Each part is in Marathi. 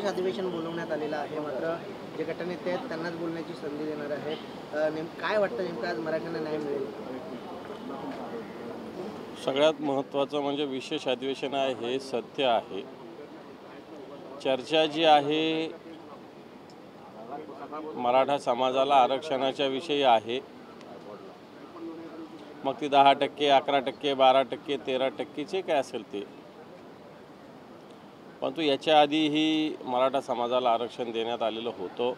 विशेष अधिवेशन बोलवण्यात आलेलं आहे, मात्र जे गटनेते आहेत त्यांनाच बोलण्याची संधी देणार आहेत. काय वाटतं नेमकं आज मराठ्यांना न्याय मिळेल? सगळ्यात महत्त्वाचं म्हणजे विशेष अधिवेशन आहे हे सत्य आहे. चर्चा जी आहे मराठा समाजाला आरक्षणाच्या विषयी आहे, मग ती 10%, 11%, 12%, 13% काय असेल ते. परंतु याच्या आधीही मराठा समाजाला आरक्षण देण्यात आलेलं होतं.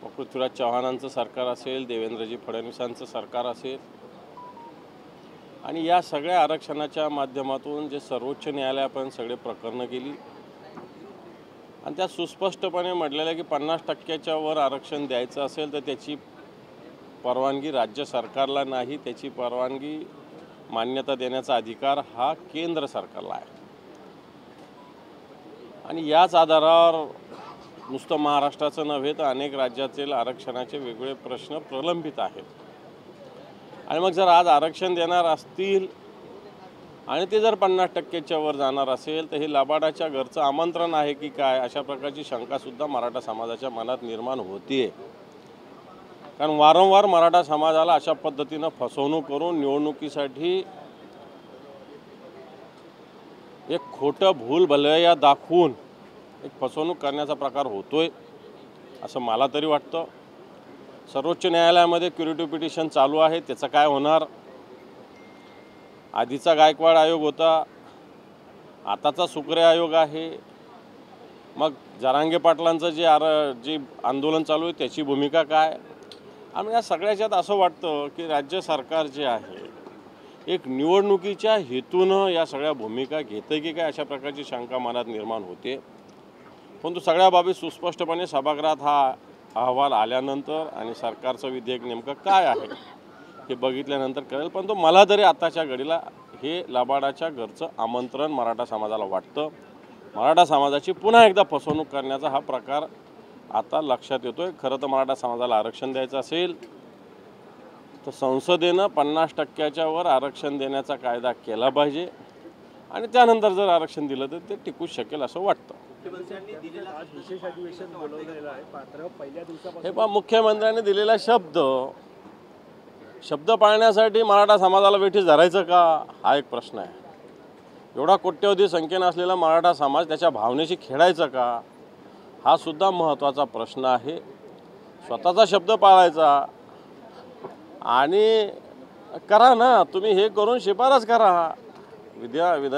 मग पृथ्वीराज चव्हाणांचं सरकार असेल, देवेंद्रजी फडणवीसांचं सरकार असेल, आणि या सगळ्या आरक्षणाच्या माध्यमातून जे सर्वोच्च न्यायालयापर्यंत सगळे प्रकरणं गेली आणि त्यात सुस्पष्टपणे म्हटलेलं आहे की 50%च्या वर आरक्षण द्यायचं असेल तर त्याची परवानगी राज्य सरकारला नाही, त्याची परवानगी मान्यता देण्याचा अधिकार हा केंद्र सरकारला आहे. आणि याच आधारावर नुसतं महाराष्ट्राचं नव्हे तर अनेक राज्यातील आरक्षणाचे वेगवेगळे प्रश्न प्रलंबित आहेत. आणि मग जर आज आरक्षण देणार असतील आणि ते जर 50%च्या वर जाणार असेल तर हे लबाडाच्या घरचं आमंत्रण आहे की काय, अशा प्रकारची शंकासुद्धा मराठा समाजाच्या मनात निर्माण होतीये. कारण वारंवार मराठा समाजाला अशा पद्धतीनं फसवणूक करून निवडणुकीसाठी एक खोटं भूलभुलैया दाखवून एक फसवणूक करण्याचा प्रकार होतोय असं मला तरी वाटतं. सर्वोच्च न्यायालयामध्ये क्युरेटिव्ह पिटिशन चालू आहे, त्याचं काय होणार? आधीचा गायकवाड आयोग होता, आताचा सुक्रे आयोग आहे. मग जरांगे पाटलांचं जे आंदोलन चालू आहे त्याची भूमिका काय? आणि या सगळ्याच्यात असं वाटतं की राज्य सरकार जे आहे एक निवडणुकीच्या हेतूनं या सगळ्या भूमिका घेतं की काय, अशा प्रकारची शंका मनात निर्माण होते. परंतु सगळ्या बाबी सुस्पष्टपणे सभागृहात हा अहवाल आल्यानंतर आणि सरकारचं विधेयक नेमकं काय आहे हे बघितल्यानंतर कळेल. परंतु मला तरी आताच्या घडीला हे लबाडाच्या घरचं आमंत्रण मराठा समाजाला वाटतं. मराठा समाजाची पुन्हा एकदा फसवणूक करण्याचा हा प्रकार आता लक्षात येतोय. खरं तर मराठा समाजाला आरक्षण द्यायचं असेल तर संसदेनं 50%च्या वर आरक्षण देण्याचा कायदा केला पाहिजे आणि त्यानंतर जर आरक्षण दिलं तर ते टिकू शकेल असं वाटतं. हे पहा, मुख्यमंत्र्यांनी दिलेला शब्द पाळण्यासाठी मराठा समाजाला वेठीस धरायचं का, हा एक प्रश्न आहे. एवढा कोट्यवधी संख्येनं असलेला मराठा समाज त्याच्या भावनेशी खेळायचं का, हा सुद्धा महत्त्वाचा प्रश्न आहे. स्वतःचा शब्द पाळायचा आणि करा ना, तुम्ही हे करून शिफारस करा.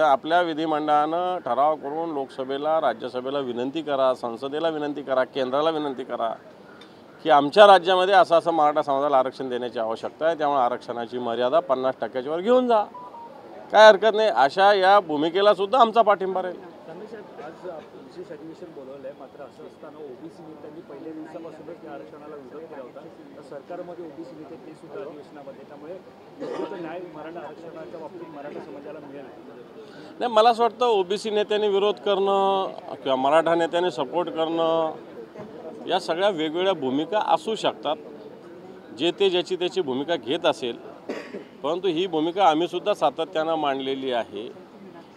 आपल्या विधिमंडळानं ठराव करून लोकसभेला, राज्यसभेला विनंती करा, संसदेला विनंती करा, केंद्राला विनंती करा की आमच्या राज्यामध्ये असं मराठा समाजाला आरक्षण देण्याची आवश्यकता आहे, त्यामुळे आरक्षणाची मर्यादा 50%च्या वर घेऊन जा, काय हरकत नाही. अशा या भूमिकेला सुद्धा आमचा पाठिंबा राहील. आज विशेष अधिवेशन बोलवलंय, मात्र असं असताना ओबीसी नेत्यांनी पहिल्या दिवसापासूनच या आरक्षणाला विरोध केला होता. तर सरकारमध्ये ओबीसी नेते ते सुद्धा अधिवेशनामध्ये, त्यामुळे न्याय मराठा आरक्षणाच्या बाबतीत मराठा समाजाला मिळेल नाही. मला असं वाटतं ओबीसी नेत्यांनी विरोध करणं किंवा मराठा नेत्यांनी सपोर्ट करणं या सगळ्या वेगवेगळ्या भूमिका असू शकतात. जे ते ज्याची त्याची भूमिका घेत असेल, परंतु ही भूमिका आम्हीसुद्धा सातत्यानं मांडलेली आहे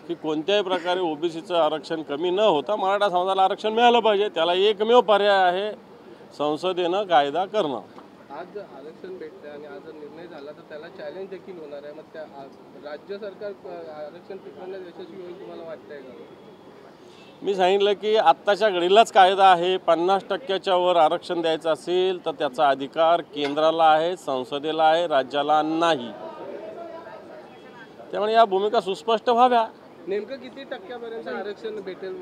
की कोणत्याही प्रकारे ओबीसीचं आरक्षण कमी न होता मराठा समाजाला आरक्षण मिळालं पाहिजे. त्याला एकमेव पर्याय आहे संसदेनं कायदा करणं. आज आरक्षण भेटतं आणि आज जर निर्णय झाला तर त्याला चॅलेंज देखील होणार आहे. मग त्या राज्य सरकार आरक्षण टिकवण्यात यशस्वी होईल तुम्हाला वाटतंय का? मी सांगितलं की आत्ताच्या घडीलाच कायदा आहे. 50%च्या वर आरक्षण द्यायचं असेल तर त्याचा अधिकार केंद्राला आहे, संसदेला आहे, राज्याला नाही. त्यामुळे या भूमिका सुस्पष्ट व्हाव्या. नेमकं किती टक्क्यापर्यंत आरक्षण भेटेल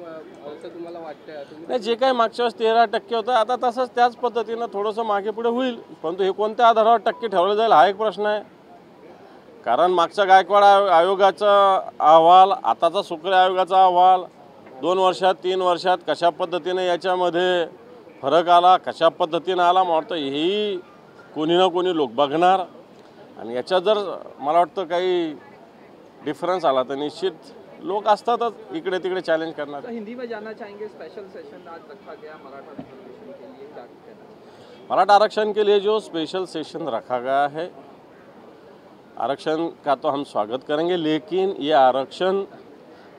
असं तुम्हाला वाटतंय? नाही, जे काही मागच्या वेळेस 13% होतं आता तसंच त्याच पद्धतीनं थोडंसं मागे पुढे होईल. परंतु हे कोणत्या आधारावर टक्के ठरवले जाईल हा एक प्रश्न आहे. कारण मागच्या गायकवाड आयोगाचा अहवाल, आताचा सुक्रे आयोगाचा अहवाल 2 वर्षात 3 वर्षात कशा पद्धतीने याच्यामध्ये फरक आला, कशा पद्धतीनं आला, मला वाटतं हेही कोणी ना कोणी लोक बघणार. आणि याच्यात जर मला वाटतं काही डिफरन्स आला तर निश्चित लोक असतातच इकडे तिकडे चैलेंज करना। तो हिंदी में जानना चाहेंगे, स्पेशल सेशन आज रखा गया मराठा रिजर्वेशन के लिए, मराठा आरक्षण के लिए जो स्पेशल सेशन रखा गया है, आरक्षण का तो हम स्वागत करेंगे, लेकिन ये आरक्षण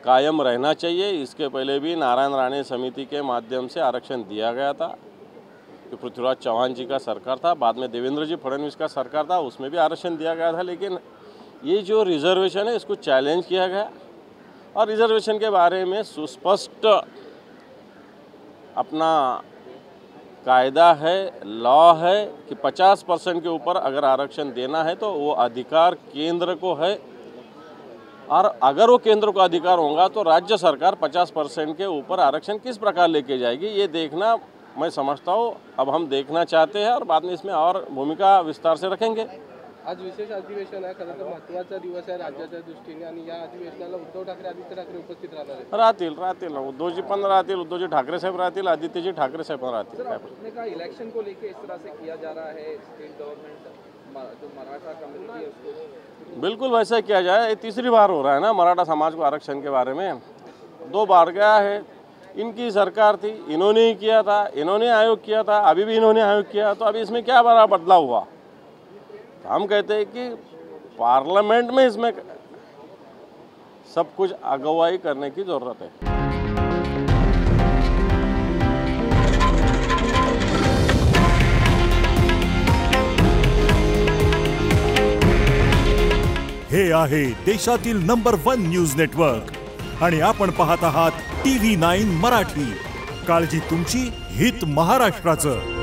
कायम रहना चाहिए। इसके पहले भी नारायण राणे समिति के माध्यम से आरक्षण दिया गया था, कि पृथ्वीराज चौहान जी का सरकार था, बाद में देवेंद्र जी फडणवीस का सरकार था, उसमें भी आरक्षण दिया गया था। लेकिन ये जो रिजर्वेशन है इसको चैलेंज किया गया और रिजर्वेशन के बारे में सुस्पष्ट अपना कायदा है, लॉ है कि 50% के ऊपर अगर आरक्षण देना है तो वो अधिकार केंद्र को है, और अगर वो केंद्र को अधिकार होगा तो राज्य सरकार 50% के ऊपर आरक्षण किस प्रकार लेके जाएगी, ये देखना मैं समझता हूँ अब हम देखना चाहते हैं और बाद में इसमें और भूमिका विस्तार से रखेंगे। आज विशेष अधिवेशन आहे, खरं तर महत्त्वाचा दिवस आहे राज्याच्या दृष्टीने आणि या अधिवेशनाला उद्धव ठाकरे आदित्य ठाकरे उपस्थित राहणार आहेत। राहतील उद्धवजी पण राहतील, उद्धवजी ठाकरे साहेब राहतील, आदित्यजी ठाकरे साहेब पण राहतील। आपने कहा इलेक्शन को लेके इस तरह से किया जा रहा है, स्टेट गवर्नमेंट जो मराठा कम्युनिटी है उसको बिल्कुल वैसा किया जाए। ये तीसरी बार हो रहा है ना मराठा समाज को आरक्षण के बारे में, 2 बार गया है। इनकी सरकार थी, इन्होंने ही किया था, इन्होंने आयोग किया था, अभी भी इन्होंने आयोग किया, तो अभी इसमें क्या बड़ा बदलाव हुआ? तो हम कहते हैं कि पार्लियामेंट में इसमें सब कुछ अगुवाई करने की जरूरत है। हे आहे देशातील नंबर 1 न्यूज नेटवर्क आणि आपण पाहत आहात TV9 मराठी। काळजी तुमची, हित महाराष्ट्राचं।